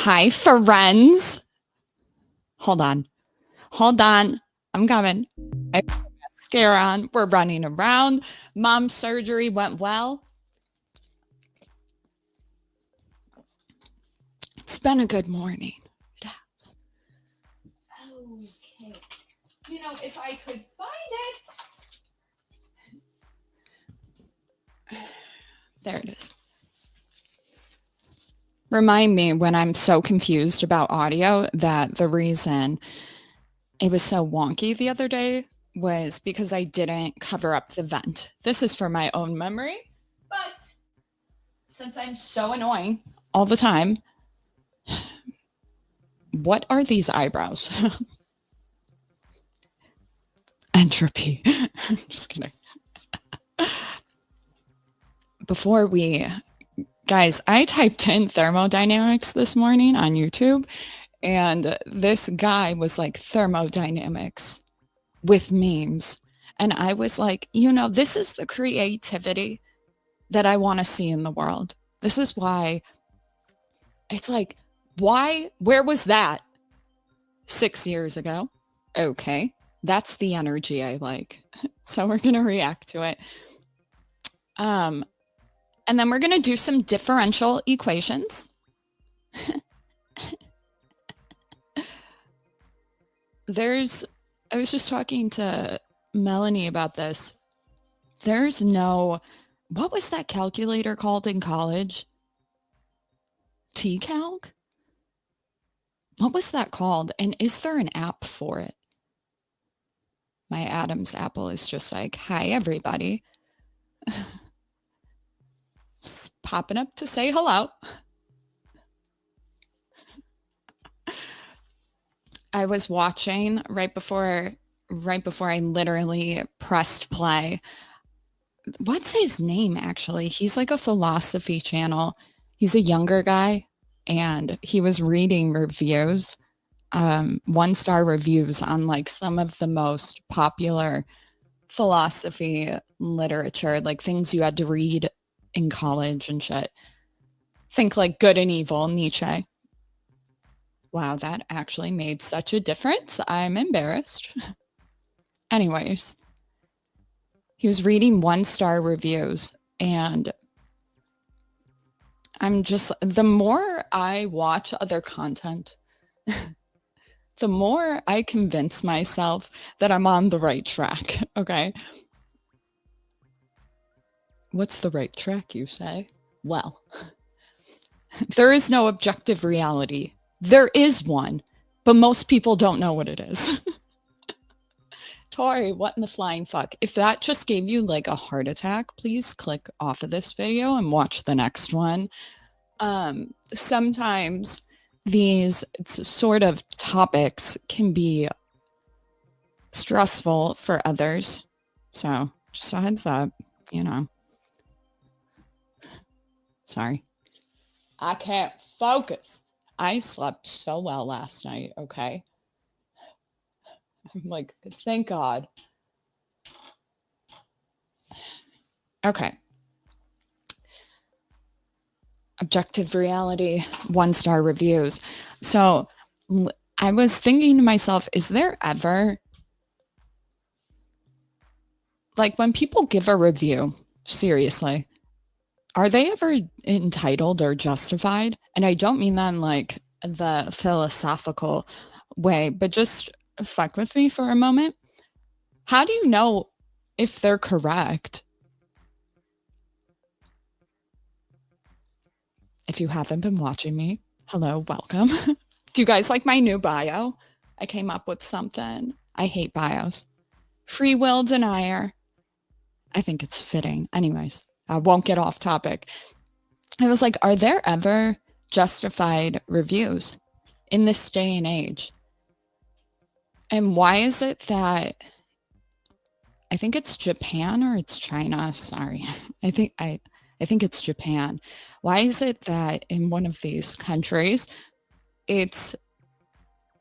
Hi, friends. Hold on. Hold on. I'm coming. I have mascara on. We're running around. Mom's surgery went well. It's been a good morning. It has. Okay. If I could find it. There it is. Remind me when I'm so confused about audio that the reason it was so wonky the other day was because I didn't cover up the vent. This is for my own memory, but since I'm so annoying all the time, what are these eyebrows? Entropy. I'm just kidding. Guys, I typed in thermodynamics this morning on YouTube, and this guy was like, thermodynamics with memes. And I was like, this is the creativity that I want to see in the world. This is why it's like, where was that 6 years ago? Okay, that's the energy I like. So we're going to react to it. And then we're going to do some differential equations. I was just talking to Melanie about this. What was that calculator called in college? T-Calc? What was that called? And is there an app for it? My Adam's apple is just like, hi, everybody. Just popping up to say hello. I was watching right before I literally pressed play. What's his name, actually? He's like a philosophy channel. He's a younger guy, and he was reading reviews, 1-star reviews on like some of the most popular philosophy literature, like things you had to read in college and shit. Think like Good and Evil, Nietzsche. Wow, that actually made such a difference. I'm embarrassed. Anyways, he was reading 1-star reviews, and the more I watch other content, the more I convince myself that I'm on the right track, okay? What's the right track, you say? Well, there is no objective reality. There is one, but most people don't know what it is. Tori, what in the flying fuck? If that just gave you like a heart attack, please click off of this video and watch the next one. Sometimes these sort of topics can be stressful for others. So just a heads up, Sorry. I can't focus. I slept so well last night, okay? I'm like, thank God. Okay. Objective reality, 1-star reviews. So I was thinking to myself, is there ever, like when people give a review, seriously, are they ever entitled or justified? And I don't mean that in like the philosophical way, but just fuck with me for a moment. How do you know if they're correct? If you haven't been watching me, hello, welcome. Do you guys like my new bio? I came up with something. I hate bios. Free will denier. I think it's fitting. Anyways, I won't get off topic. I was like, are there ever justified reviews in this day and age? And why is it that I think it's Japan or it's China? Sorry. I think it's Japan. Why is it that in one of these countries, it's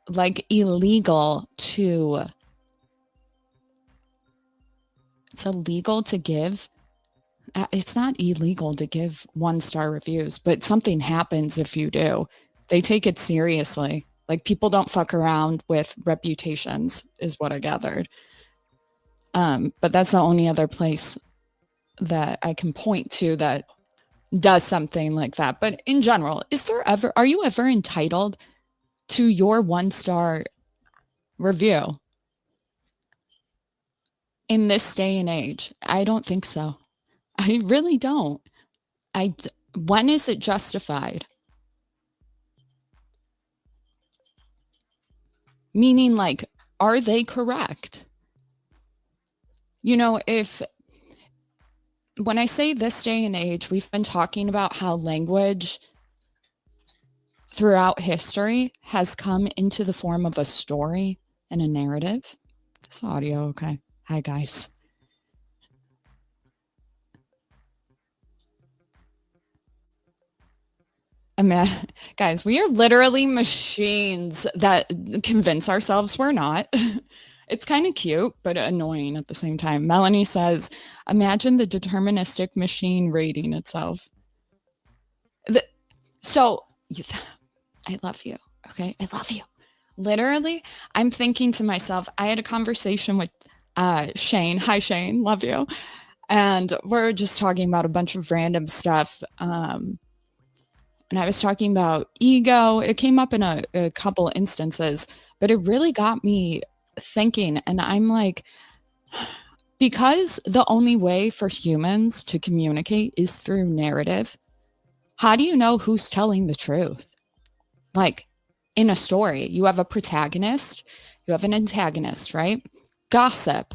like illegal to give. It's not illegal to give 1-star reviews, but something happens if you do. They take it seriously. Like, people don't fuck around with reputations, is what I gathered. But that's the only other place that I can point to that does something like that. But in general, are you ever entitled to your 1-star review in this day and age? I don't think so. I really don't. When is it justified? Meaning, like, are they correct? You know, when I say this day and age, we've been talking about how language throughout history has come into the form of a story and a narrative. This audio, okay. Hi, guys. Guys, we are literally machines that convince ourselves we're not. It's kind of cute, but annoying at the same time. Melanie says, imagine the deterministic machine rating itself. So, I love you, okay? I love you. Literally, I'm thinking to myself, I had a conversation with Shane. Hi, Shane. Love you. And we're just talking about a bunch of random stuff. And I was talking about ego. It came up in a couple instances, but it really got me thinking. And I'm like, because the only way for humans to communicate is through narrative, how do you know who's telling the truth? Like, in a story, you have a protagonist, you have an antagonist, right? Gossip.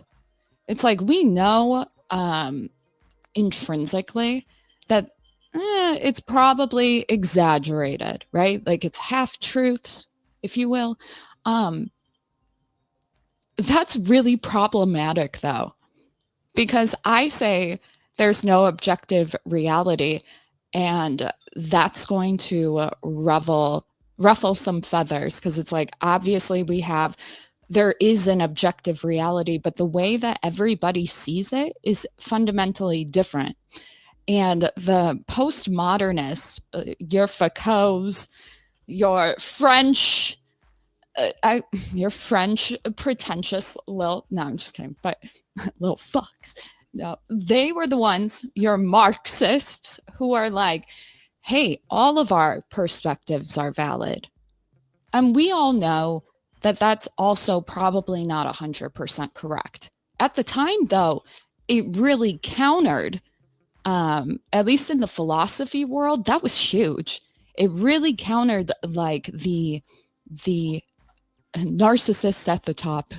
It's like, we know intrinsically that it's probably exaggerated, right? Like, it's half truths, if you will. That's really problematic, though, because I say there's no objective reality, and that's going to ruffle some feathers, because it's like, obviously there is an objective reality, but the way that everybody sees it is fundamentally different. And the postmodernists, your Foucaults, your French pretentious no, I'm just kidding, but little fucks. No, they were the ones, your Marxists, who are like, hey, all of our perspectives are valid. And we all know that that's also probably not 100% correct. At the time, though, it really countered, at least in the philosophy world, that was huge. It really countered, like, the narcissist at the top.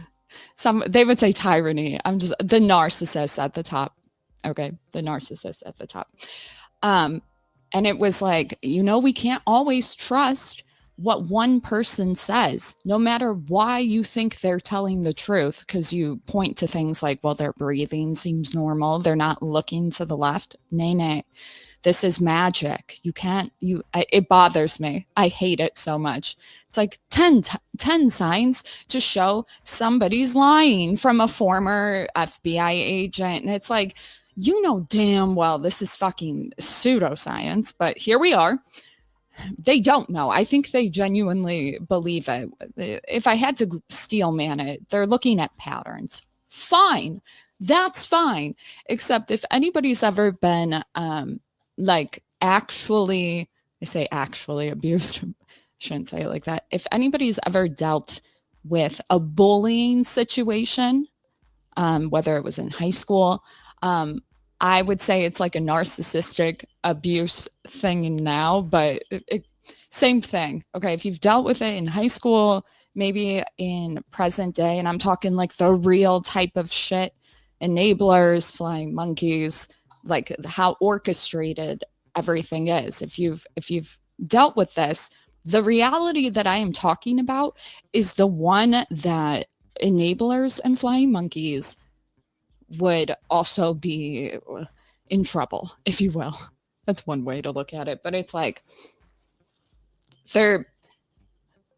They would say tyranny. I'm just the narcissist at the top. Okay, the narcissist at the top. And it was like, we can't always trust what one person says, no matter why you think they're telling the truth, because you point to things like, well, their breathing seems normal. They're not looking to the left. Nay. This is magic. It bothers me. I hate it so much. It's like 10 signs to show somebody's lying from a former FBI agent. And it's like, damn well this is fucking pseudoscience, but here we are. They don't know. I think they genuinely believe it. If I had to steel man it, they're looking at patterns. Fine. That's fine. Except if anybody's ever been actually abused, shouldn't say it like that. If anybody's ever dealt with a bullying situation, whether it was in high school, I would say it's like a narcissistic abuse thing now, but same thing. Okay, if you've dealt with it in high school, maybe in present day, and I'm talking like the real type of shit, enablers, flying monkeys, like how orchestrated everything is. If you've dealt with this, the reality that I am talking about is the one that enablers and flying monkeys would also be in trouble, if you will. That's one way to look at it. But it's like,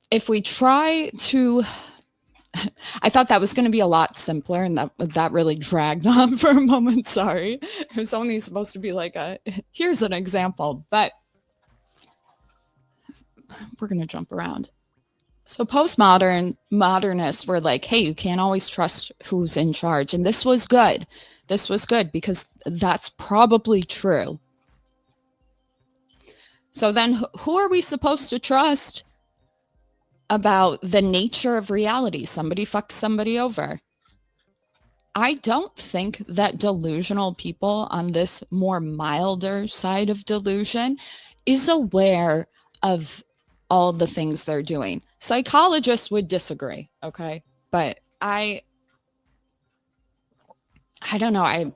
if we try to, I thought that was going to be a lot simpler, and that really dragged on for a moment. Sorry. It was only supposed to be like here's an example. But we're going to jump around. So modernists were like, hey, you can't always trust who's in charge. And this was good. This was good because that's probably true. So then who are we supposed to trust about the nature of reality? Somebody fucks somebody over. I don't think that delusional people on this more milder side of delusion is aware of all the things they're doing. Psychologists would disagree, okay? But I don't know.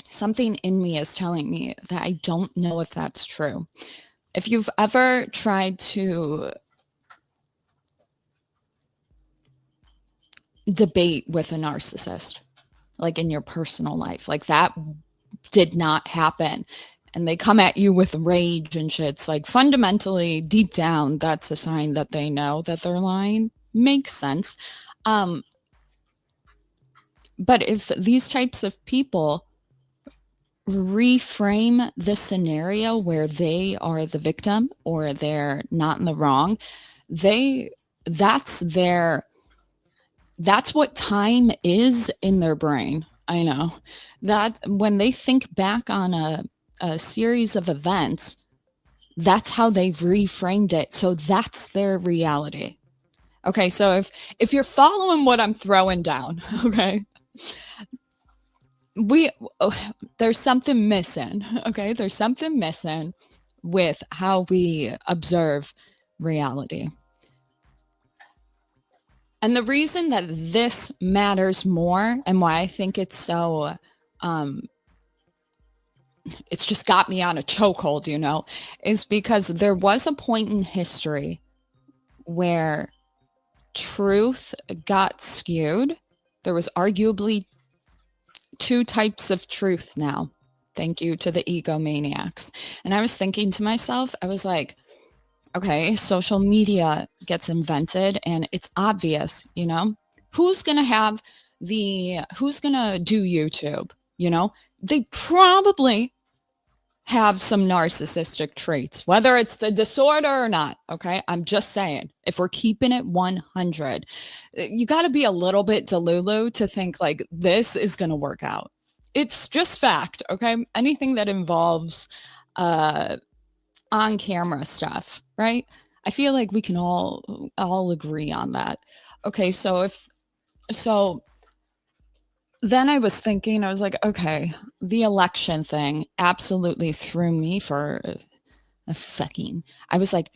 Something in me is telling me that I don't know if that's true. If you've ever tried to debate with a narcissist, like in your personal life, like that did not happen. And they come at you with rage and shit. It's like fundamentally deep down, that's a sign that they know that they're lying. Makes sense. But if these types of people reframe the scenario where they are the victim or they're not in the wrong, that's what time is in their brain. I know that when they think back on a series of events, that's how they've reframed it. So that's their reality. Okay, so if you're following what I'm throwing down, okay, there's something missing. Okay, there's something missing with how we observe reality. And the reason that this matters more and why I think it's so, it's just got me on a chokehold, is because there was a point in history where truth got skewed. There was arguably two types of truth now. Thank you to the egomaniacs. And I was thinking to myself, I was like, okay, social media gets invented and it's obvious, who's going to do YouTube, they probably have some narcissistic traits, whether it's the disorder or not. Okay. I'm just saying, if we're keeping it 100, you got to be a little bit delulu to think like this is going to work out. It's just fact. Okay. Anything that involves, on camera stuff, right? I feel like we can all agree on that. Okay, so then I was thinking, I was like, okay, the election thing absolutely threw me for a fucking. I was like,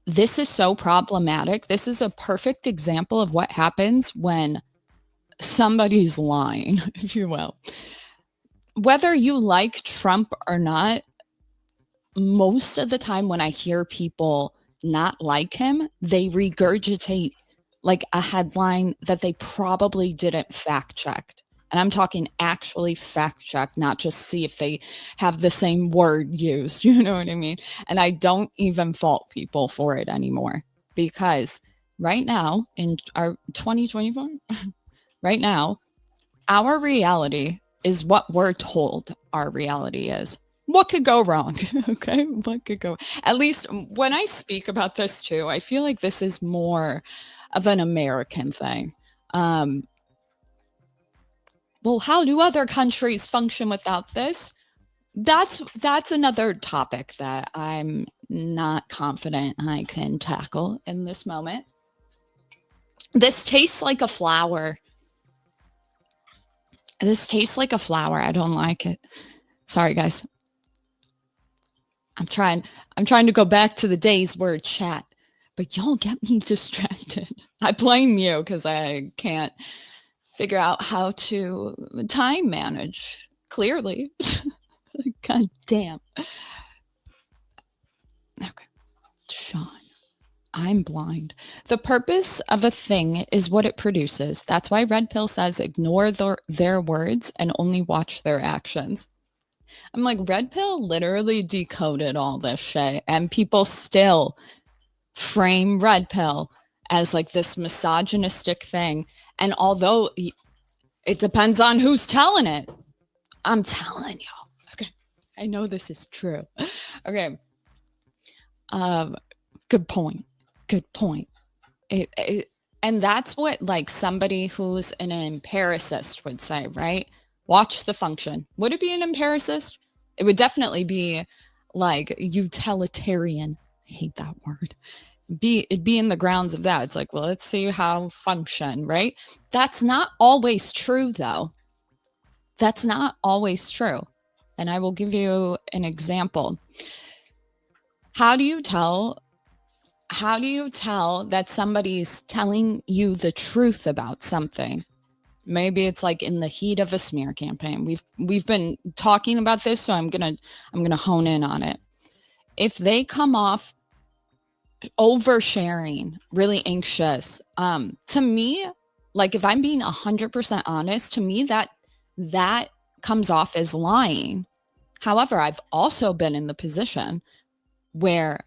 this is so problematic. This is a perfect example of what happens when somebody's lying, if you will. Whether you like Trump or not, most of the time when I hear people not like him, they regurgitate like a headline that they probably didn't fact check. And I'm talking actually fact check, not just see if they have the same word used. You know what I mean? And I don't even fault people for it anymore, because right now in our 2024, right now, our reality is what we're told our reality is. What could go wrong? Okay. What could go? At least when I speak about this too, I feel like this is more of an American thing. Well, how do other countries function without this? That's another topic that I'm not confident I can tackle in this moment. This tastes like a flower. I don't like it. Sorry, guys. I'm trying to go back to the days where chat, but y'all get me distracted. I blame you because I can't figure out how to time manage clearly. God damn. Okay. Sean, I'm blind. The purpose of a thing is what it produces. That's why Red Pill says ignore their words and only watch their actions. I'm like, Red Pill literally decoded all this shit, and people still frame Red Pill as like this misogynistic thing. And although it depends on who's telling it, I'm telling y'all. Okay. I know this is true. Okay. Good point. Good point. And that's what like somebody who's an empiricist would say, right? Watch the function. Would it be an empiricist? It would definitely be like utilitarian. I hate that word. It'd be in the grounds of that. It's like, well, let's see how function, right? That's not always true, though. That's not always true. And I will give you an example. How do you tell that somebody's telling you the truth about something? Maybe it's like in the heat of a smear campaign. We've been talking about this, so I'm gonna hone in on it. If they come off oversharing, really anxious, to me, like if I'm being 100% honest, to me that comes off as lying. However, I've also been in the position where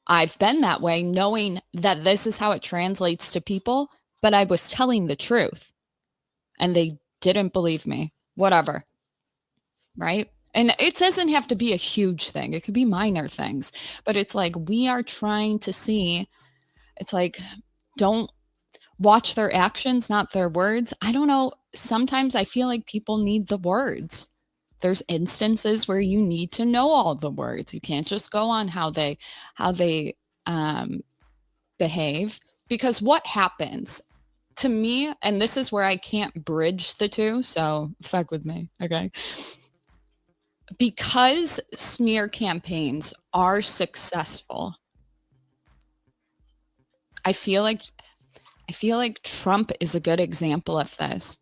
I've been that way, knowing that this is how it translates to people, but I was telling the truth and they didn't believe me, whatever, right? And it doesn't have to be a huge thing. It could be minor things, but it's like, we are trying to see, it's like, don't watch their actions, not their words. I don't know. Sometimes I feel like people need the words. There's instances where you need to know all the words. You can't just go on how they behave, because what happens to me, and this is where I can't bridge the two, so fuck with me, okay? Because smear campaigns are successful, I feel like Trump is a good example of this.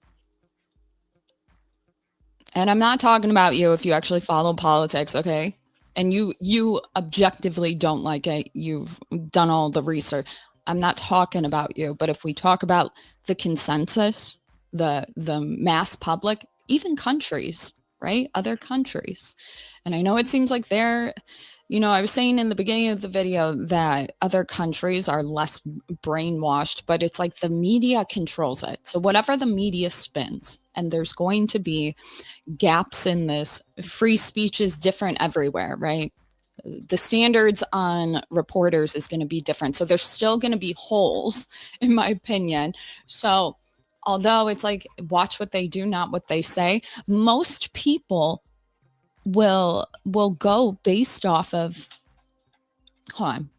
And I'm not talking about you if you actually follow politics, okay? And you objectively don't like it. You've done all the research. I'm not talking about you, but if we talk about the consensus, the mass public, even countries, right? Other countries. And I know it seems like they're, I was saying in the beginning of the video that other countries are less brainwashed, but it's like the media controls it. So whatever the media spins, and there's going to be gaps in this. Free speech is different everywhere, right? The standards on reporters is going to be different. So there's still going to be holes, in my opinion. So although it's like, watch what they do, not what they say, most people will go based off of, hold on.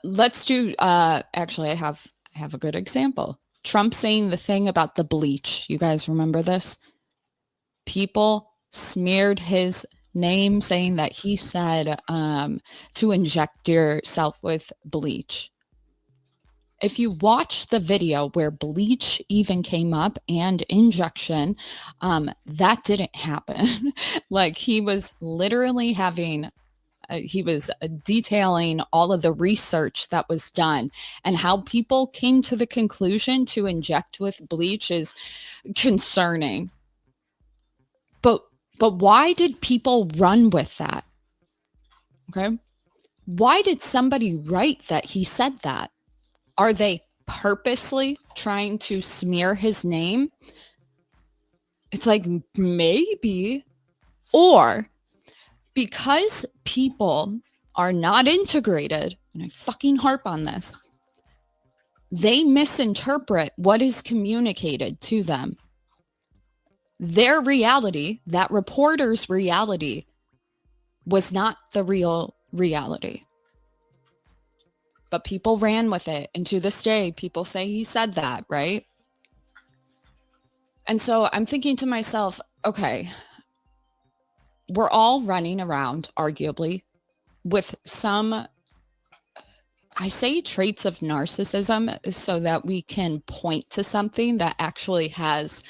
Let's do, actually, I have a good example. Trump saying the thing about the bleach. You guys remember this? People smeared his name saying that he said to inject yourself with bleach. If you watch the video where bleach even came up and injection, that didn't happen. Like he was literally having he was detailing all of the research that was done, and how people came to the conclusion to inject with bleach is concerning. But why did people run with that? Okay. Why did somebody write that he said that? Are they purposely trying to smear his name? It's like, maybe. Or because people are not integrated, and I fucking harp on this, they misinterpret what is communicated to them. Their reality, that reporter's reality, was not the real reality. But people ran with it. And to this day, people say he said that, right? And so I'm thinking to myself, okay, we're all running around, arguably, with some, I say traits of narcissism, so that we can point to something that actually has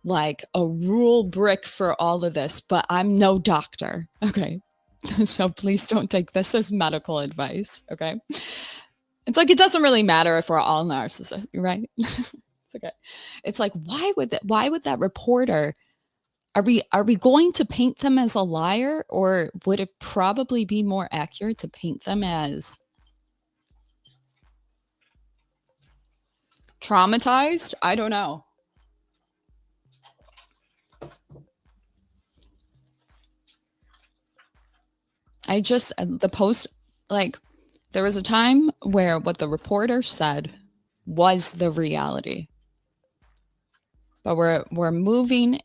like a rule brick for all of this. But I'm no doctor, okay? So please don't take this as medical advice, okay? It's like, it doesn't really matter if we're all narcissists, right? It's okay. It's like, why would that reporter, are we going to paint them as a liar, or would it probably be more accurate to paint them as traumatized? I don't know. The post, Like, there was a time where what the reporter said was the reality. But we're moving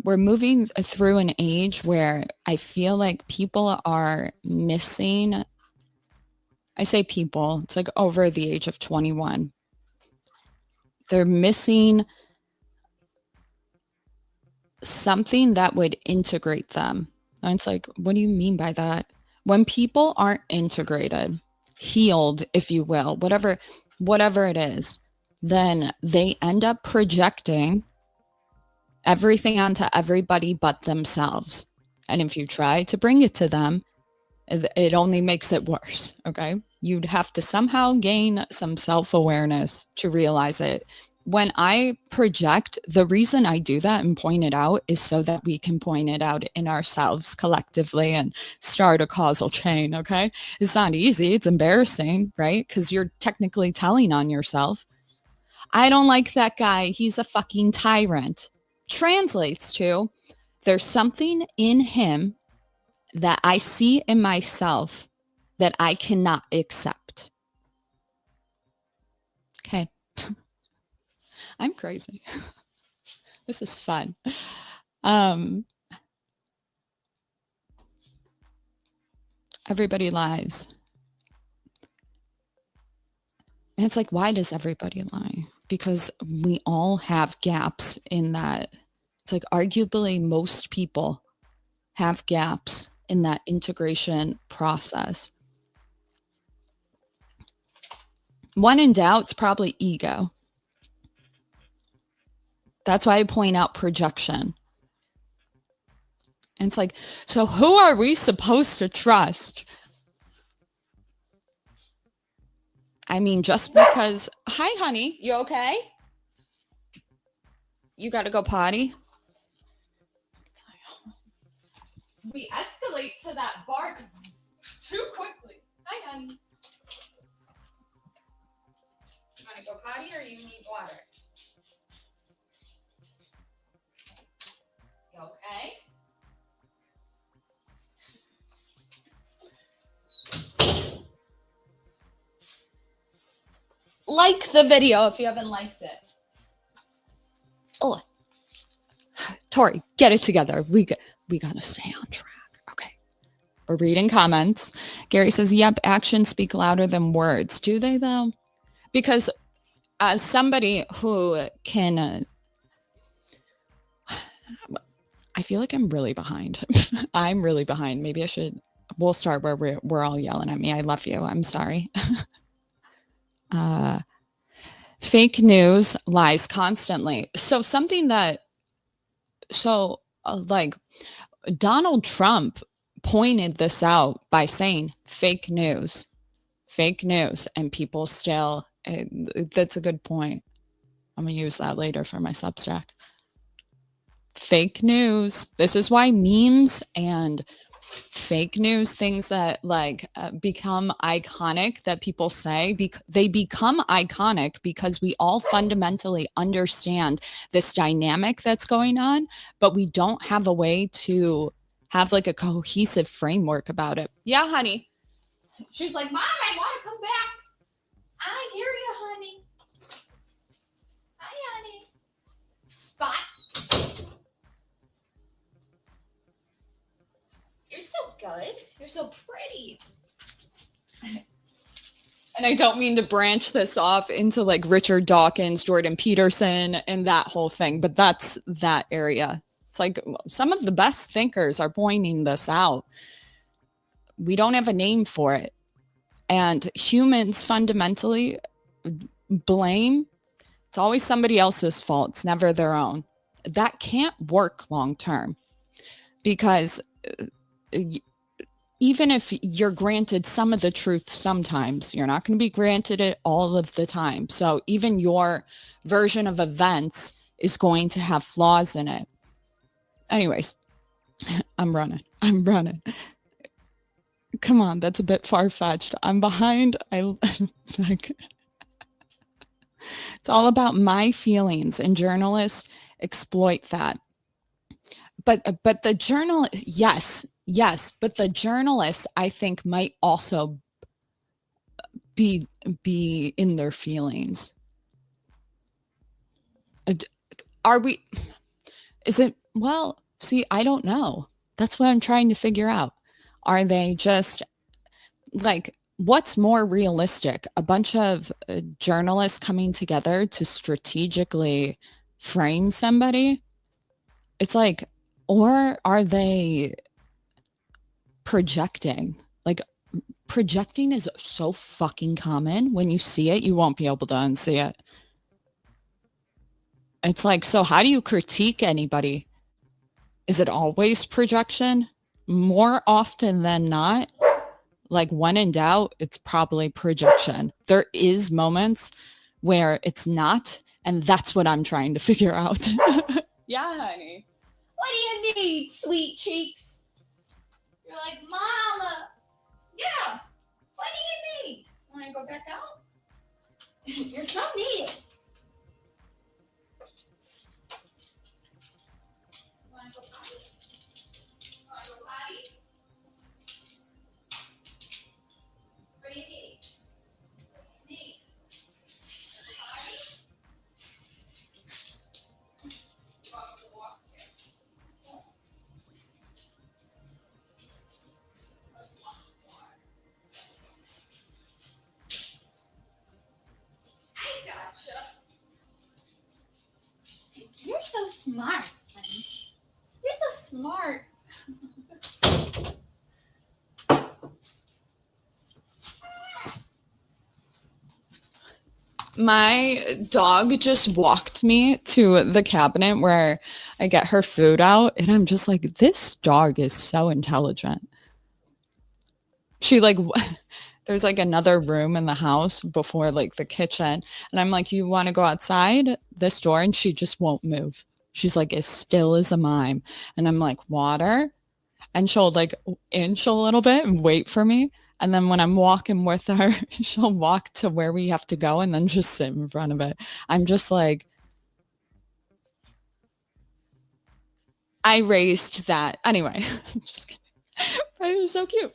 we're moving through an age where I feel like people are missing. I say people, it's like over the age of 21. They're missing something that would integrate them. And it's like, what do you mean by that? When people aren't integrated, healed, if you will, whatever it is, then they end up projecting everything onto everybody but themselves. And if you try to bring it to them, it only makes it worse. Okay. You'd have to somehow gain some self-awareness to realize it. When I project, the reason I do that and point it out is so that we can point it out in ourselves collectively and start a causal chain. Okay. It's not easy. It's embarrassing, right? Because you're technically telling on yourself. I don't like that guy. He's a fucking tyrant. Translates to, there's something in him that I see in myself that I cannot accept. Okay. I'm crazy. This is fun. Everybody lies. And it's like, why does everybody lie? Because we all have gaps in that. It's like arguably most people have gaps in that integration process. When in doubt, it's probably ego. That's why I point out projection. And it's like, so who are we supposed to trust? I mean, just because, hi, honey, you okay? You got to go potty? We escalate to that bark too quickly. Hi, honey. You want to go potty or you need water? You okay? Like the video if you haven't liked it. Oh, Tori, get it together. We gotta stay on track. Okay. We're reading comments. Gary says, yep, actions speak louder than words. Do they though? Because as somebody who can, I feel like I'm really behind. I'm really behind. Maybe I should, we'll start where we're all yelling at me. I love you. I'm sorry. Fake news lies constantly. So something that, like Donald Trump pointed this out by saying fake news, and people still, that's a good point. I'm going to use that later for my Substack. Fake news. This is why memes and fake news, things that like become iconic that people say, they become iconic because we all fundamentally understand this dynamic that's going on, but we don't have a way to have like a cohesive framework about it. Yeah, honey. She's like, Mom, I want to come back. I hear you, honey. Hi, honey. Spot. You're so good. You're so pretty. And I don't mean to branch this off into like Richard Dawkins, Jordan Peterson, and that whole thing, but that's that area. It's like some of the best thinkers are pointing this out. We don't have a name for it. And humans fundamentally blame. It's always somebody else's fault. It's never their own. That can't work long term because even if you're granted some of the truth, sometimes you're not going to be granted it all of the time. So even your version of events is going to have flaws in it. Anyways, I'm running. Come on, that's a bit far-fetched. I'm behind. Like, it's all about my feelings, and journalists exploit that. but the journalist, yes, but the journalist, I think, might also be in their feelings. Are we? Is it? Well, see, I don't know. That's what I'm trying to figure out. Are they just like, what's more realistic? A bunch of journalists coming together to strategically frame somebody? It's like, or are they projecting? Like, projecting is so fucking common. When you see it, you won't be able to unsee it. It's like, so how do you critique anybody? Is it always projection? More often than not, like when in doubt, it's probably projection. There is moments where it's not, and that's what I'm trying to figure out. Yeah, honey. What do you need, sweet cheeks? You're like, Mama. Yeah. What do you need? Want to go back out? You're so needed. Want to go potty? Want to go potty? What do you need? What do you need? Potty? You want to walk here? I gotcha. You're so smart, honey. You're so smart. My dog just walked me to the cabinet where I get her food out, and I'm just like, this dog is so intelligent. She like, there's like another room in the house before like the kitchen, and I'm like, you want to go outside this door? And she just won't move. She's like as still as a mime, and I'm like, water, and she'll like inch a little bit and wait for me. And then when I'm walking with her, she'll walk to where we have to go and then just sit in front of it. I'm just like, I raised that. Anyway, just kidding. But it was so cute.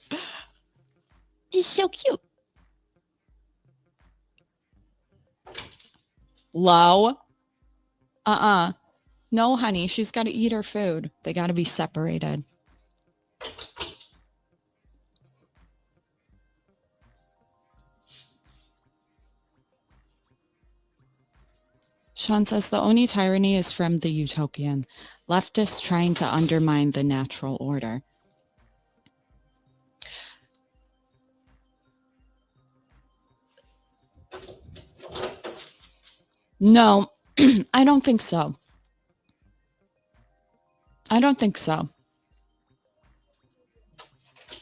It's so cute. Low. No, honey, she's got to eat her food. They got to be separated. Sean says the only tyranny is from the utopian. Leftists trying to undermine the natural order. No, I don't think so. I don't think so.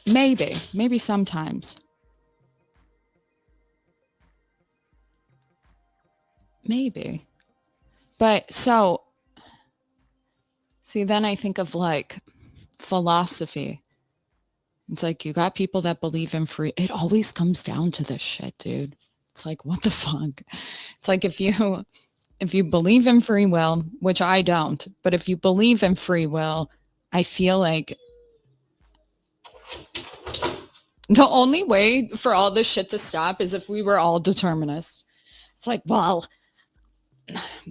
Maybe sometimes. Maybe. But so, see, then I think of like philosophy. It's like you got people that believe in free. It always comes down to this shit, dude. It's like, what the fuck? It's like if you believe in free will, which I don't, but if you believe in free will, I feel like the only way for all this shit to stop is if we were all determinists. It's like, well,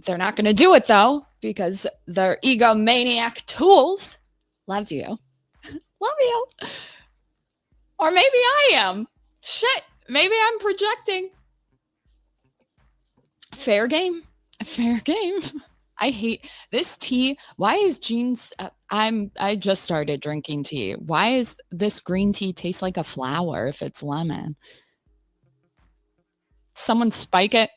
they're not going to do it though, because they're egomaniac tools. Love you. Love you. Or maybe I am. Shit. Maybe I'm projecting. Fair game. Fair game. I hate this tea. Why is Jean's I just started drinking tea. Why is this green tea taste like a flower if it's lemon? Someone spike it.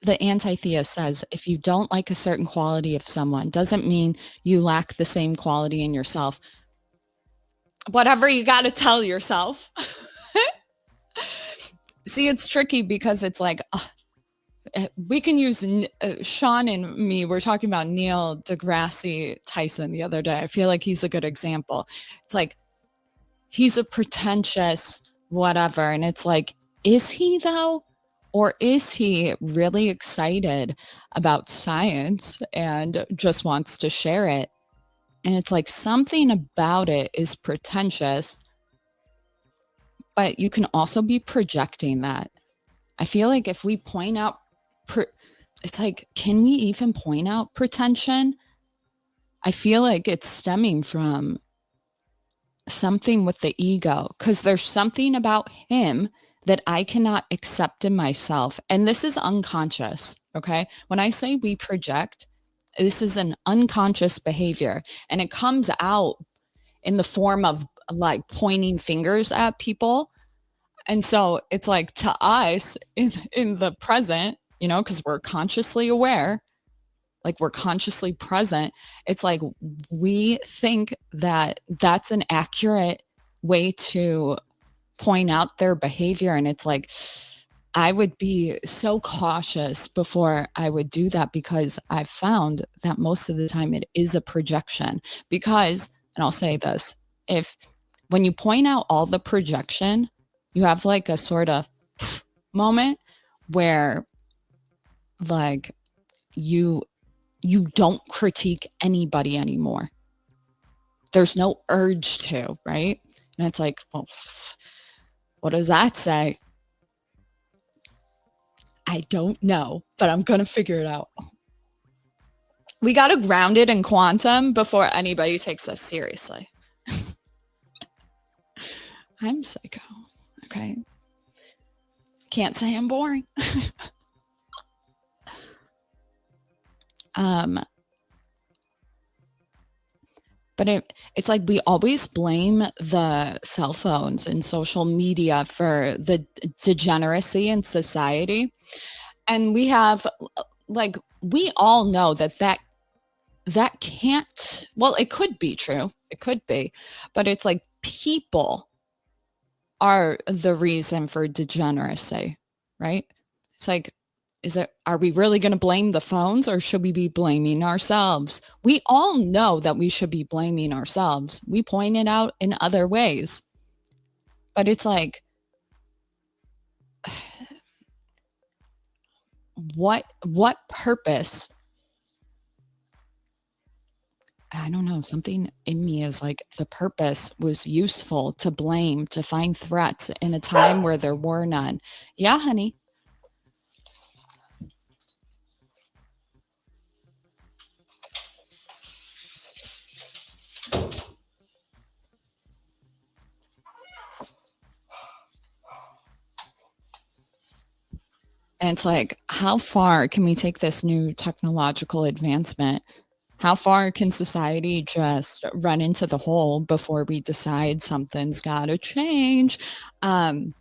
The Antitheist says, if you don't like a certain quality of someone, doesn't mean you lack the same quality in yourself. Whatever you got to tell yourself. See, it's tricky because it's like, we can use Sean and me. We're talking about Neil deGrasse Tyson the other day. I feel like he's a good example. It's like, he's a pretentious whatever. And it's like, is he though? Or is he really excited about science and just wants to share it? And it's like something about it is pretentious, but you can also be projecting that. I feel like if we point out, it's like, can we even point out pretension? I feel like it's stemming from something with the ego, because there's something about him that I cannot accept in myself. And this is unconscious. Okay. When I say we project, this is an unconscious behavior, and it comes out in the form of like pointing fingers at people. And so it's like, to us in the present, you know, because we're consciously aware, like we're consciously present, it's like we think that that's an accurate way to point out their behavior. And it's like, I would be so cautious before I would do that, because I've found that most of the time it is a projection. Because, and I'll say this, when you point out all the projection, you have like a sort of moment where like you don't critique anybody anymore. There's no urge to, right? And it's like, well, what does that say? I don't know, but I'm going to figure it out. We got to ground it in quantum before anybody takes us seriously. I'm psycho. Okay. Can't say I'm boring. But it's like we always blame the cell phones and social media for the degeneracy in society. And we have, like, we all know that can't, well, it could be true. It could be. But it's like people are the reason for degeneracy, right? It's like, are we really going to blame the phones, or should we be blaming ourselves? We all know that we should be blaming ourselves. We point it out in other ways. But it's like, what purpose? I don't know. Something in me is like, the purpose was useful to blame, to find threats in a time where there were none. Yeah, honey. And it's like, how far can we take this new technological advancement? How far can society just run into the hole before we decide something's got to change? I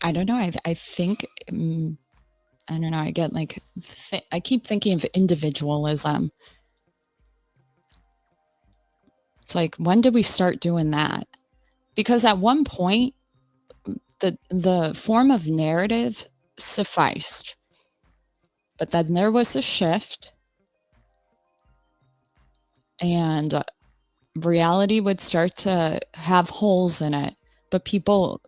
don't know. I think, I don't know. I get like, I keep thinking of individualism. It's like, when did we start doing that? Because at one point, the form of narrative sufficed. But then there was a shift, and reality would start to have holes in it. But people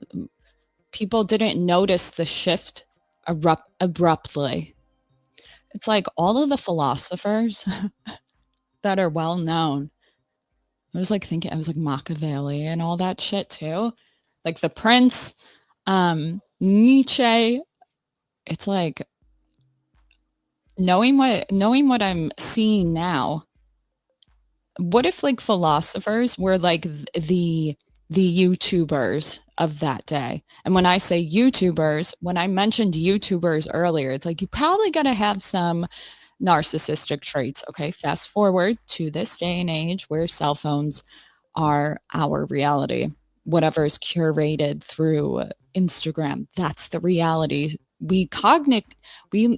didn't notice the shift abruptly. It's like all of the philosophers that are well known. I was like Machiavelli and all that shit too. Like the Prince, Nietzsche. It's like knowing what I'm seeing now. What if like philosophers were like the YouTubers of that day? And when I say YouTubers, when I mentioned YouTubers earlier, it's like, you probably got to have some narcissistic traits. Okay, fast forward to this day and age where cell phones are our reality. Whatever is curated through Instagram, that's the reality. We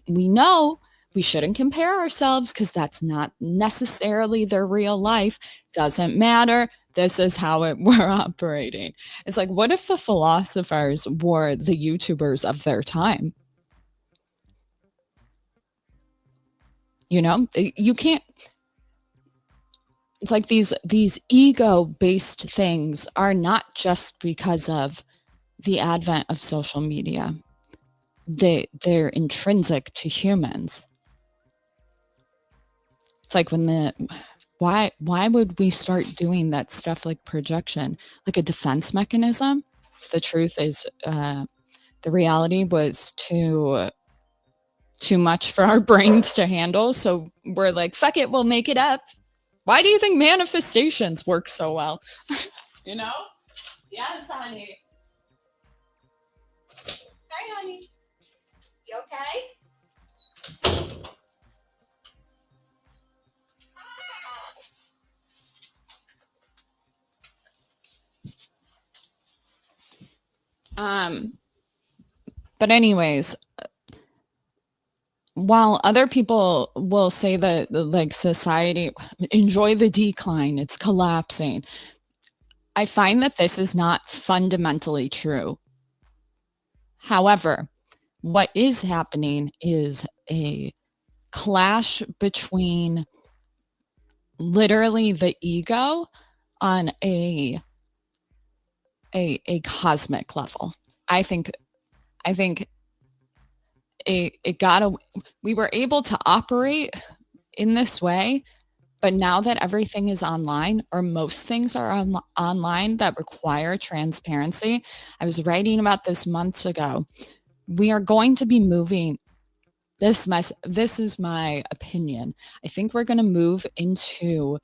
know we shouldn't compare ourselves, because that's not necessarily their real life. Doesn't matter. This is how we're operating. It's like, what if the philosophers were the YouTubers of their time? You know, you can't. It's like these ego-based things are not just because of the advent of social media. They're intrinsic to humans. It's like why would we start doing that stuff like projection, like a defense mechanism? The truth is, the reality was too much for our brains to handle. So we're like, fuck it, we'll make it up. Why do you think manifestations work so well? You know? Yes, honey. Hi, honey. You okay? But anyways, while other people will say that like society, enjoy the decline, it's collapsing, I find that this is not fundamentally true. However, what is happening is a clash between literally the ego on a cosmic level. I think we were able to operate in this way, but now that everything is online, or most things are online that require transparency, I was writing about this months ago. We are going to be moving this is my opinion. I think we're going to move into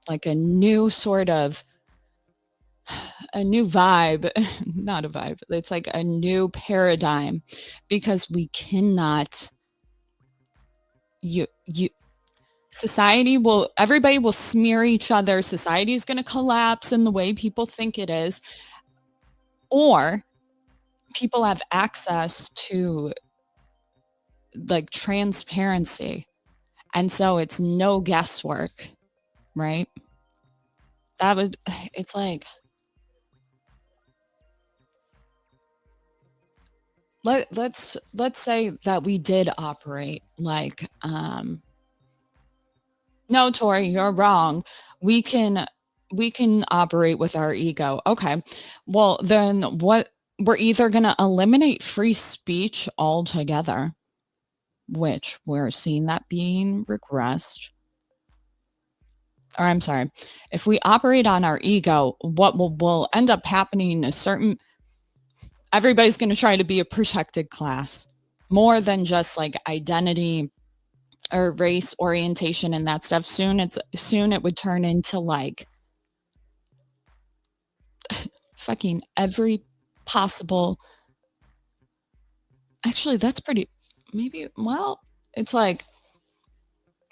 like a new sort of a new vibe, not a vibe. It's like a new paradigm, because we cannot, everybody will smear each other. Society is going to collapse in the way people think it is, or people have access to like transparency. And so it's no guesswork, right? It's like, let's say that we did operate like, no, Tori, you're wrong. We can operate with our ego. Okay. Well, then we're either going to eliminate free speech altogether, which we're seeing that being regressed. Or I'm sorry, if we operate on our ego, what will end up happening is everybody's going to try to be a protected class, more than just like identity or race orientation and that stuff. Soon it would turn into like fucking every possible. Actually, that's pretty, maybe, well, it's like,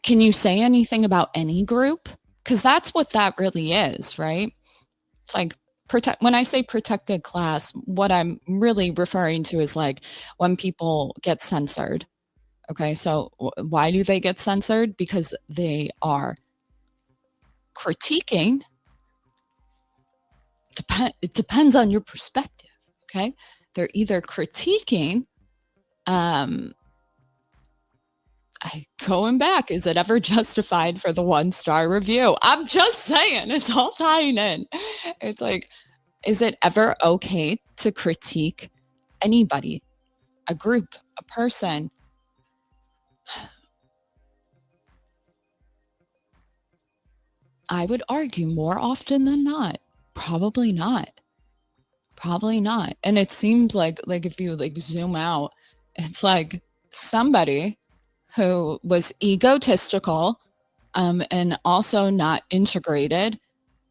can you say anything about any group? Because that's what that really is, right? It's like, when I say protected class, what I'm really referring to is like when people get censored. Okay, so why do they get censored? Because they are critiquing. It depends on your perspective. Okay, they're either critiquing. Going back, is it ever justified for the 1-star review? I'm just saying, it's all tying in. It's like, is it ever okay to critique anybody, a group, a person? I would argue more often than not, probably not. Probably not. And it seems like if you like zoom out, it's like somebody who was egotistical and also not integrated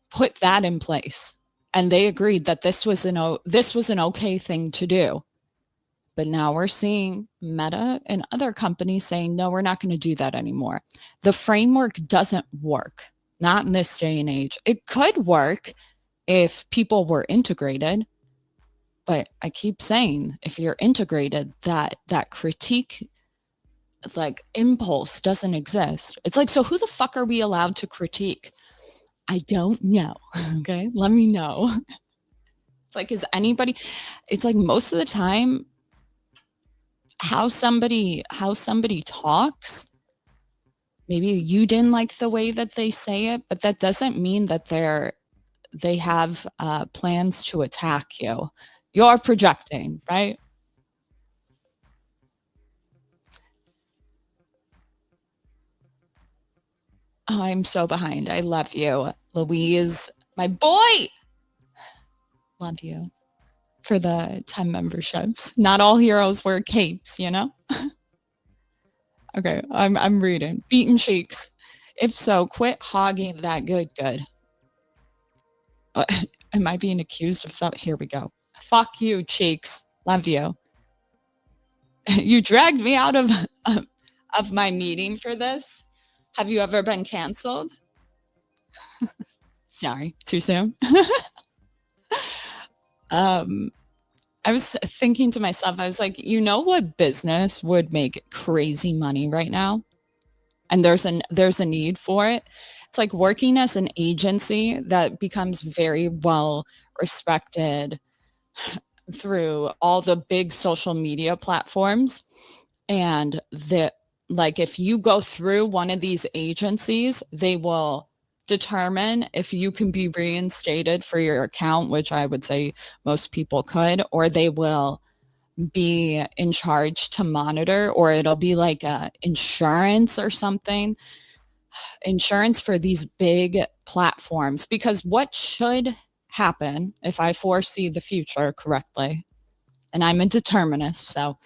put that in place, and they agreed that this was an okay thing to do. But now we're seeing Meta and other companies saying, no, we're not going to do that anymore. The framework doesn't work, not in this day and age. It could work if people were integrated, but I keep saying, if you're integrated, that critique like impulse doesn't exist. It's like, so who the fuck are we allowed to critique? I don't know. Okay, let me know. It's like, is anybody? It's like most of the time, how somebody talks maybe you didn't like the way that they say it, but that doesn't mean that they have plans to attack you. You're projecting, right? Oh, I'm so behind. I love you, Louise, my boy. Love you for the 10 memberships. Not all heroes wear capes, you know? Okay, I'm reading. Beaten cheeks. If so, quit hogging that good. Uh, am I being accused of something? Here we go. Fuck you, cheeks. Love you. You dragged me out of my meeting for this. Have you ever been canceled? Sorry, too soon. um, I was thinking to myself, I was like, you know what business would make crazy money right now? And there's a need for it. It's like working as an agency that becomes very well respected through all the big social media platforms. And that, like, if you go through one of these agencies, they will determine if you can be reinstated for your account, which I would say most people could, or they will be in charge to monitor, or it'll be like a insurance or something, insurance for these big platforms. Because what should happen, if I foresee the future correctly, and I'm a determinist, so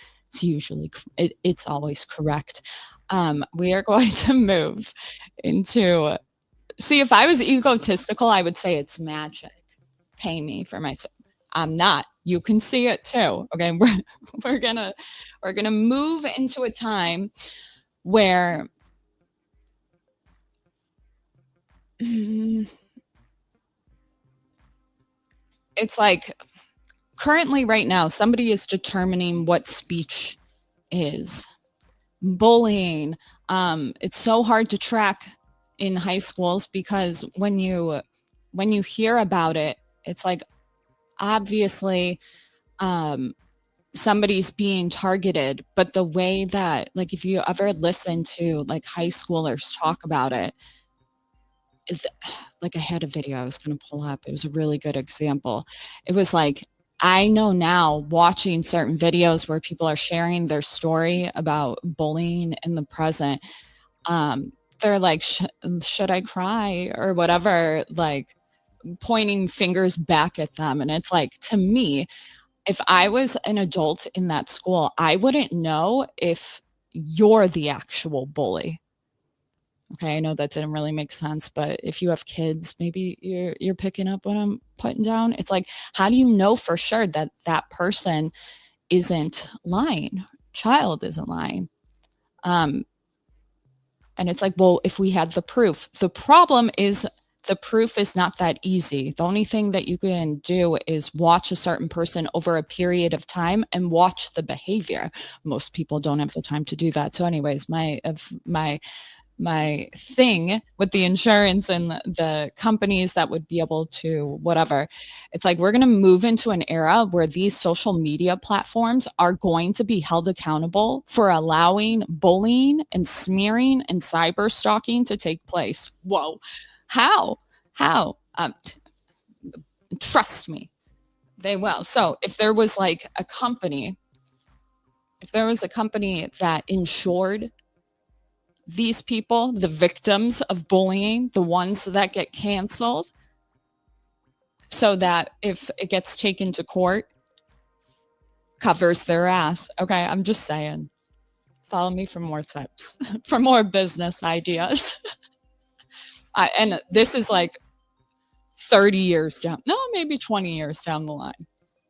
it's always correct. We are going to move into, see, if I was egotistical, I would say it's magic. Pay me for my, I'm not. You can see it too. Okay, we're gonna move into a time where it's like currently right now somebody is determining what speech is. Bullying, it's so hard to track in high schools because when you hear about it, it's like obviously somebody's being targeted, but the way that, like, if you ever listen to like high schoolers talk about it, like I had a video I was going to pull up. It was a really good example. It was like, I know now watching certain videos where people are sharing their story about bullying in the present. They're like, should I cry or whatever, like pointing fingers back at them. And it's like, to me, if I was an adult in that school, I wouldn't know if you're the actual bully. Okay, I know that didn't really make sense, but if you have kids, maybe you're picking up what I'm putting down. It's like, how do you know for sure that that person isn't lying? Child isn't lying. And it's like, well, if we had the proof, the problem is the proof is not that easy. The only thing that you can do is watch a certain person over a period of time and watch the behavior. Most people don't have the time to do that. So anyways, my thing with the insurance and the companies that would be able to whatever, it's like we're going to move into an era where these social media platforms are going to be held accountable for allowing bullying and smearing and cyber stalking to take place. Whoa. How trust me, they will. So if there was like a company, that insured these people, the victims of bullying, the ones that get canceled, so that if it gets taken to court, covers their ass. Okay, I'm just saying. Follow me for more tips, for more business ideas. And this is like 30 years down, no, maybe 20 years down the line.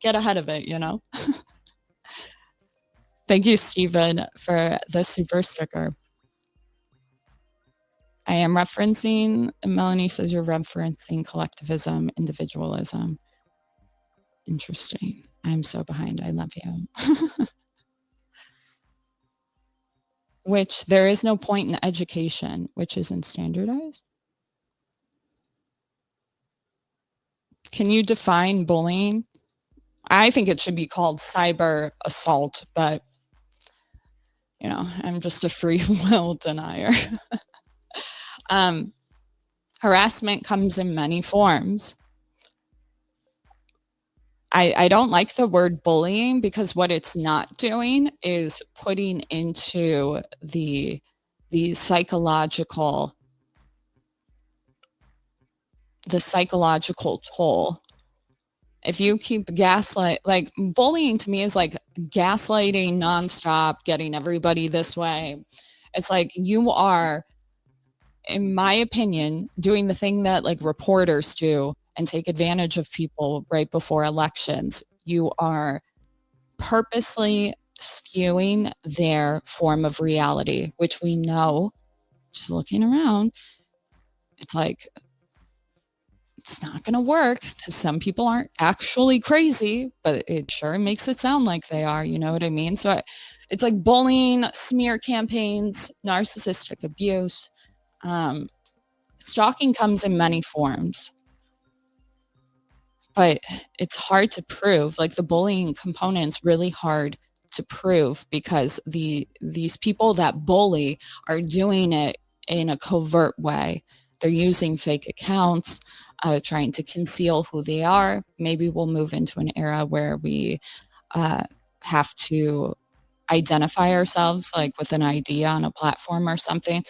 Get ahead of it, you know? Thank you, Stephen, for the super sticker. I am referencing, Melanie says you're referencing collectivism, individualism. Interesting. I'm so behind. I love you. Which there is no point in education, which isn't standardized. Can you define bullying? I think it should be called cyber assault, but you know, I'm just a free will denier. Um, harassment comes in many forms. I don't like the word bullying because what it's not doing is putting into the psychological toll. If you keep like bullying to me is like gaslighting nonstop, getting everybody this way. It's like you are, in my opinion, doing the thing that like reporters do and take advantage of people right before elections. You are purposely skewing their form of reality, which we know, just looking around, it's like, it's not going to work. Some people aren't actually crazy, but it sure makes it sound like they are. You know what I mean? So it's like bullying, smear campaigns, narcissistic abuse. Um, stalking comes in many forms, but it's hard to prove. Like the bullying component's really hard to prove because these people that bully are doing it in a covert way. They're using fake accounts, trying to conceal who they are. Maybe we'll move into an era where we have to identify ourselves like with an ID on a platform or something.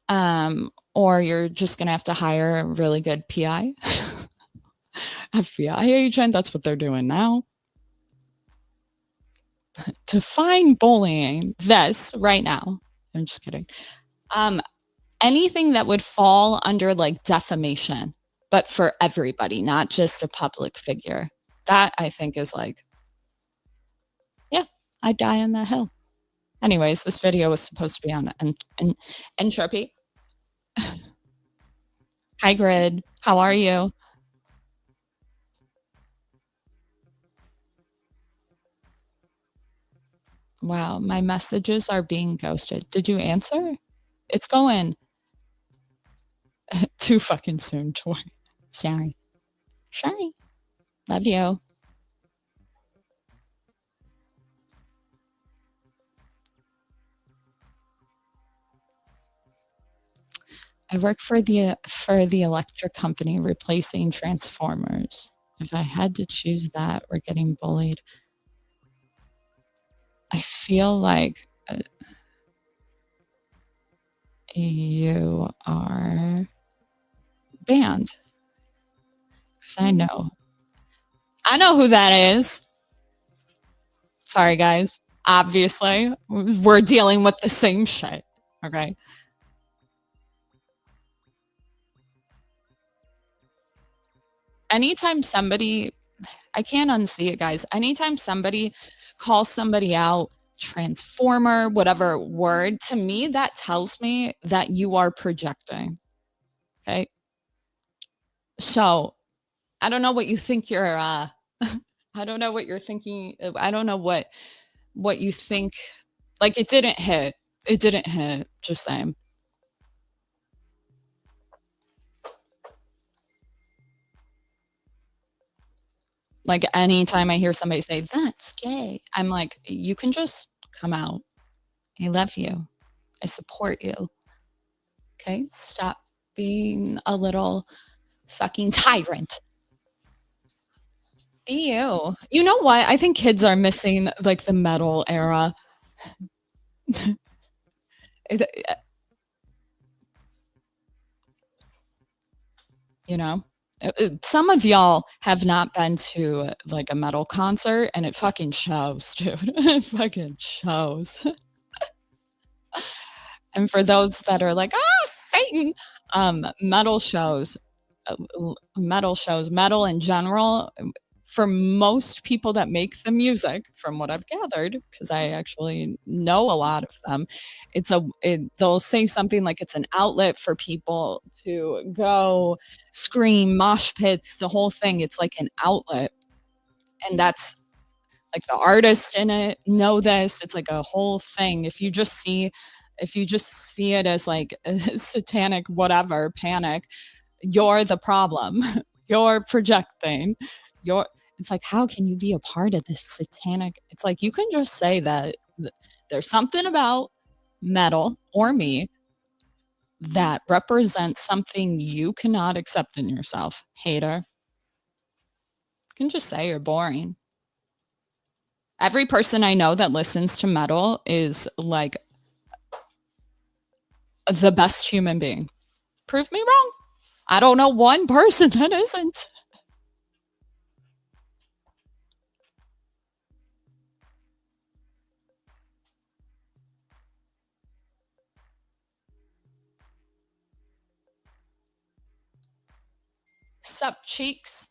Or you're just going to have to hire a really good PI, FBI agent. That's what they're doing now. To find bullying, this right now, I'm just kidding. Anything that would fall under like defamation, but for everybody, not just a public figure. That I think is like, yeah, I'd die on that hill. Anyways, this video was supposed to be on Entropy. Hi, Grid. How are you? Wow, my messages are being ghosted. Did you answer? It's going too fucking soon, Tori. Sorry. Sorry. Love you. I work for the electric company replacing transformers. If I had to choose that or getting bullied, I feel like you are banned. Because I know who that is. Sorry, guys. Obviously, we're dealing with the same shit. Okay. Anytime somebody, I can't unsee it, guys. Anytime somebody calls somebody out, transformer, whatever word, to me, that tells me that you are projecting. Okay. So I don't know what you think you're, I don't know what you're thinking. I don't know what you think. Like it didn't hit. It didn't hit. Just saying. Like anytime I hear somebody say that's gay, I'm like, you can just come out. I love you. I support you. Okay, stop being a little fucking tyrant. Be you. You know what? I think kids are missing like the metal era. You know, some of y'all have not been to like a metal concert and it fucking shows, dude. It fucking shows. And for those that are like, ah, Satan, metal shows, metal in general, for most people that make the music, from what I've gathered, because I actually know a lot of them, they'll say something like it's an outlet for people to go scream, mosh pits, the whole thing. It's like an outlet. And that's like the artists in it know this. It's like a whole thing. If you just see it as like a satanic whatever panic, you're the problem. You're projecting. It's like, how can you be a part of this satanic? It's like you can just say that there's something about metal or me that represents something you cannot accept in yourself. Hater. You can just say you're boring. Every person I know that listens to metal is like the best human being. Prove me wrong. I don't know one person that isn't. Sup, cheeks?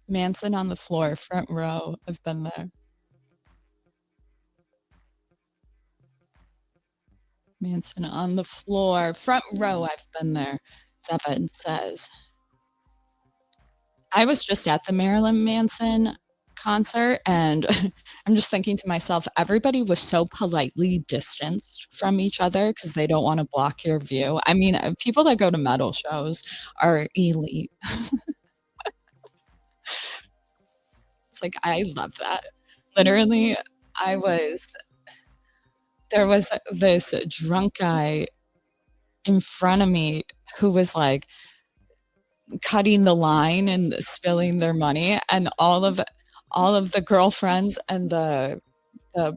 Manson on the floor, front row. I've been there. Manson on the floor, front row. I've been there. Devin says, I was just at the Marilyn Manson concert and I'm just thinking to myself, everybody was so politely distanced from each other because they don't want to block your view. I mean, people that go to metal shows are elite. It's like, I love that. Literally, I was, there was this drunk guy in front of me who was like cutting the line and spilling their money, and all of the girlfriends and the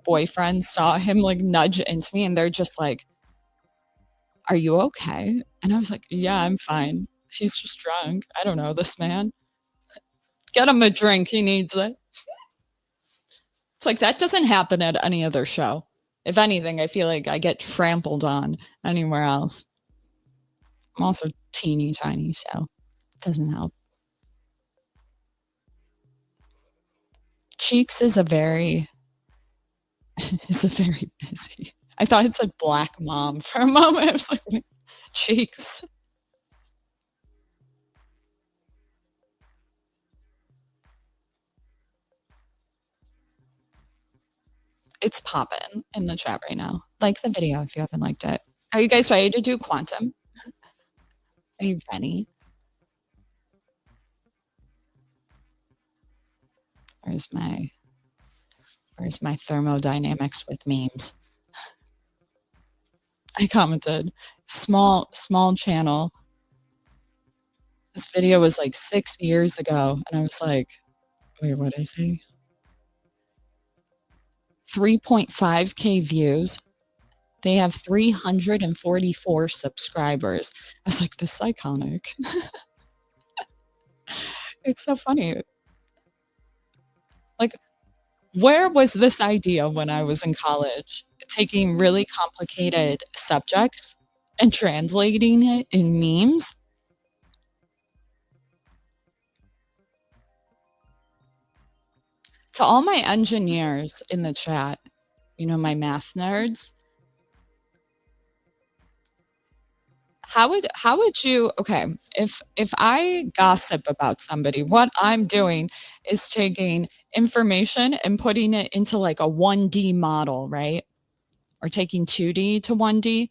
boyfriend saw him like nudge into me and they're just like, are you okay? And I was like, yeah, I'm fine. He's just drunk. I don't know this man. Get him a drink. He needs it. It's like that doesn't happen at any other show. If anything, I feel like I get trampled on anywhere else. I'm also teeny tiny, so it doesn't help. Cheeks is a very busy. I thought it said black mom for a moment. I was like, wait, Cheeks. It's popping in the chat right now. Like the video if you haven't liked it. Are you guys ready to do quantum? Are you ready? Where's my thermodynamics with memes? I commented, small channel. This video was like 6 years ago, and I was like, wait, what did I say? 3.5K views. They have 344 subscribers. I was like, this is iconic. It's so funny. Like, where was this idea when I was in college? Taking really complicated subjects and translating it in memes? To all my engineers in the chat, my math nerds, how would you, okay, if I gossip about somebody, what I'm doing is taking information and putting it into like a 1D model, right? Or taking 2D to 1D.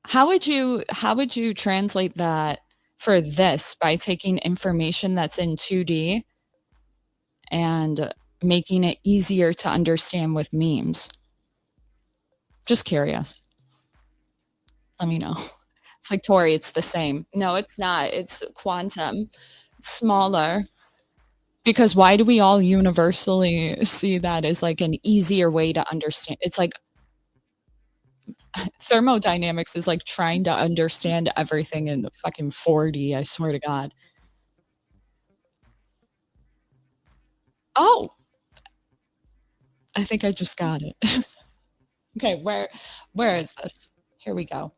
How would you translate that for this by taking information that's in 2D and making it easier to understand with memes? Just curious. Let me know. It's like, Tori, it's the same. No, it's not. It's quantum. It's smaller. Because why do we all universally see that as like an easier way to understand? It's like thermodynamics is like trying to understand everything in fucking 4D, I swear to God. Oh, I think I just got it. Okay, where is this? Here we go.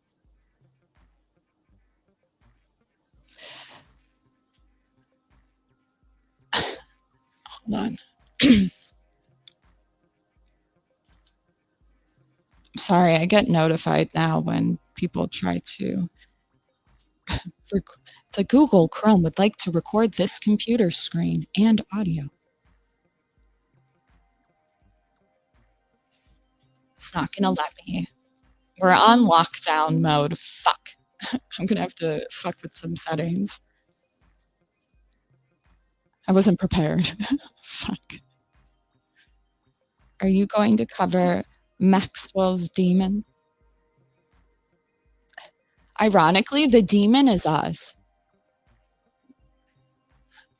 Hold on. Sorry, I get notified now when people try to. It's like Google Chrome would like to record this computer screen and audio. It's not gonna let me. We're on lockdown mode. Fuck. I'm gonna have to fuck with some settings. I wasn't prepared. Fuck. Are you going to cover Maxwell's demon? Ironically, the demon is us.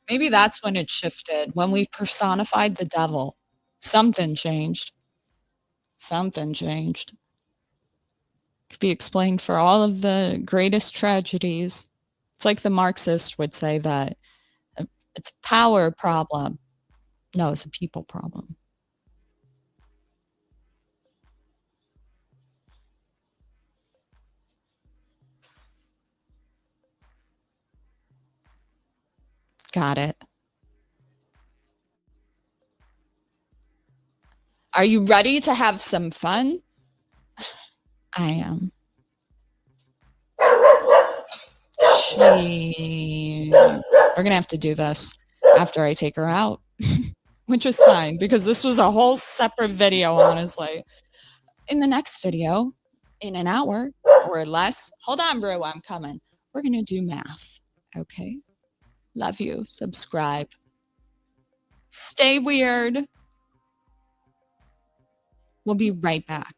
Maybe that's when it shifted, when we personified the devil. Something changed. Something changed. Could be explained for all of the greatest tragedies. It's like the Marxist would say that it's a power problem. No, it's a people problem. Got it. Are you ready to have some fun? I am. We're gonna have to do this after I take her out, which is fine because this was a whole separate video, honestly. In the next video, in an hour or less, hold on, bro, I'm coming. We're gonna do math. Okay. Love you. Subscribe. Stay weird. We'll be right back.